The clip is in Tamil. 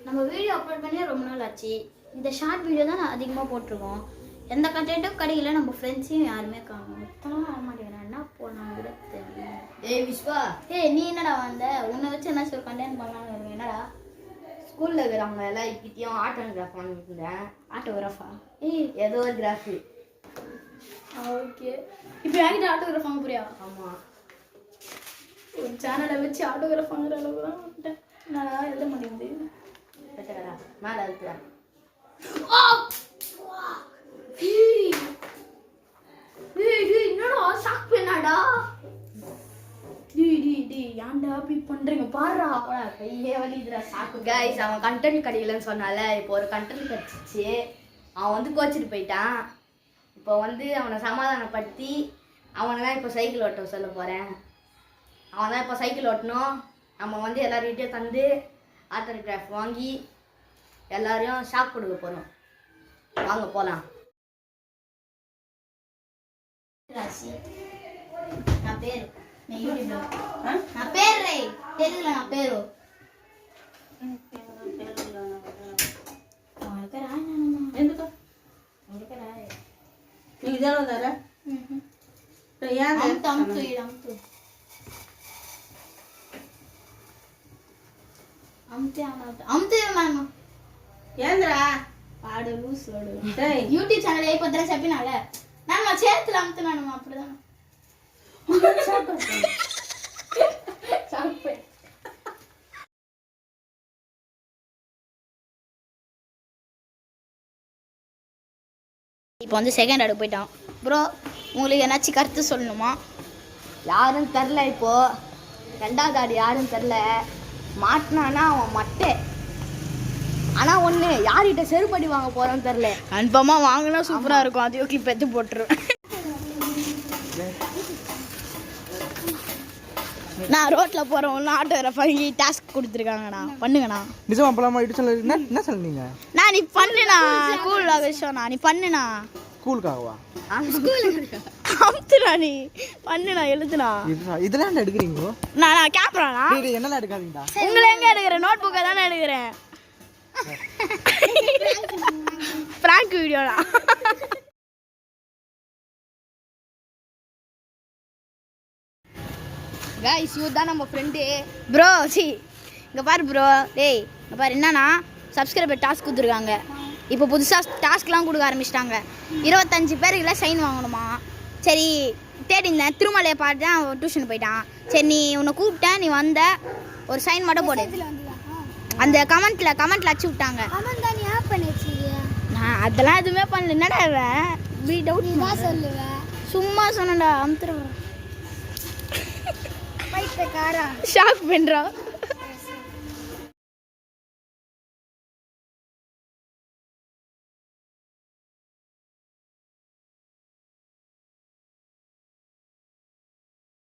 நம்ம வீடியோ அப்லோட் பண்ணி ரொம்ப நாள் ஆச்சு. இந்த ஷார்ட் வீடியோ தான் நான் அதிகமாக போட்டிருக்கோம். எந்த கண்டென்ட்டும் கிடைக்கல. நம்ம ஃப்ரெண்ட்ஸையும் யாருமே காணும். மொத்தமாக வர மாட்டேங்கிறேன். என்ன போனாங்க கூட தெரியல. ஏய் விஸ்வா, நீ என்னடா வந்த? உன்னை வச்சு என்னாச்சும் ஒரு கண்டென்ட் பண்ணலான்னு என்னடா? ஸ்கூல்ல இருக்கிறவங்க எல்லாம் இப்படியும் ஆட்டோகிராஃப் பண்ணிருந்தேன். ஆட்டோகிராஃபா? ஏதோ ஒரு கிராஃபி. ஓகே. இப்போ என்கிட்ட ஆட்டோகிராஃப் வாங்க போறியா? ஆமாம். ஒரு சேனலை வச்சு ஆட்டோகிராஃப் வாங்குற அளவுக்கு தான் வந்துட்டேன். என்னடா எழுத மாட்டேங்குது. மேலே இருக்கிறேன். என்னடா ஷாக் பண்ணாடா? ஏன்டா அப்படி பண்றீங்க? பாருடா கையே வலிதுடா சாக்கு. கைஸ், அவன் கண்டென்ட் கிடைக்கலன்னு சொன்னால, இப்போ ஒரு கண்டென்ட் கிடைச்சிச்சு. அவன் வந்து கோச்சிட்டு போயிட்டான். இப்போ வந்து அவனை சமாதானப்படுத்தி அவனை தான் இப்போ சைக்கிள் ஓட்ட சொல்ல போகிறேன். அவன் தான் இப்போ சைக்கிள் ஓட்டணும். நம்ம வந்து எல்லார்கிட்டையும் தந்து ஆட்டோகிராஃப் வாங்கி எல்லாரையும் ஷாக் கொடுக்க போகிறோம். வாங்க போகலாம். నా పేరు నా పేరు రే తెలుగులో నా పేరు ఎందుకు నీకు తెలియదారా? ఏంద్రా వాడు లూసోడు. YouTube channel అయిపోద్దా చెప్పినాలే. నన్ను మా చేతులు అమ్ముతున్నాను అప్పుడుదా. இப்போ வந்து செகண்ட் அடுக்கு போயிட்டான். ப்ரோ, உங்களுக்கு என்னாச்சும் கருத்து சொல்லணுமா? யாரும் தெரில. இப்போ ரெண்டாவது ஆடு யாரும் தெரில. மாட்டினானா அவன் மட்டை. ஆனால் ஒன்று, யார்கிட்ட செருப்படி வாங்க போகிறோன்னு தெரில. கன்ஃபார்மாக வாங்கினா சூப்பராக இருக்கும். அதையோ கிளிப் எடுத்து போட்டுருவேன். நான் ரோட்டில் போகிறவங்களும் ஆட்டோகிராஃப் வாங்கி டாஸ்க் கொடுத்துருக்காங்கண்ணா. பண்ணுங்கண்ணா. நிஜமா போலாமா? என்ன சொன்னீங்க? நான் நீ பண்ணுண்ணா. ஸ்கூல் விஷயம்ண்ணா. நீ பண்ணுண்ணா. ஸ்கூலுக்காகவா? அமுத்துண்ணா. நீ பண்ணுண்ணா. எழுதுண்ணா. இதெல்லாம் எடுக்கிறீங்க? நான் கேட்பறேண்ணா. என்னெல்லாம் எடுக்காதீங்கடா. உங்களை எங்கே எடுக்கிறேன்? நோட் புக்கை தானே எடுக்கிறேன். பிராங்க் வீடியோண்ணா. கைஸ், இவர் தான் நம்ம ஃப்ரெண்டு. ப்ரோ இங்கே பாரு ப்ரோ. டேய் இங்கே பாரு. என்னன்னா சப்ஸ்கிரைபர் டாஸ்க் கொடுத்துருக்காங்க. இப்போ புதுசாக டாஸ்க்லாம் கொடுக்க ஆரம்பிச்சிட்டாங்க. 25 பேருக்குள்ள சைன் வாங்கணுமா? சரி தேடிந்தேன். திருமலையை பார்த்து தான் டியூஷன் போயிட்டான். சரி நீ உன்னை கூப்பிட்டேன், நீ வந்த. ஒரு சைன் மட்டும் போடு. அந்த கமெண்ட்ல அச்சு விட்டாங்க. நான் அதெல்லாம் எதுவுமே பண்ணல. என்னடா பி டவுட் சொல்லுவேன். சும்மா சொன்னேன்டா. அமுத்துறேன். ஷாக் பண்ணுறோம்.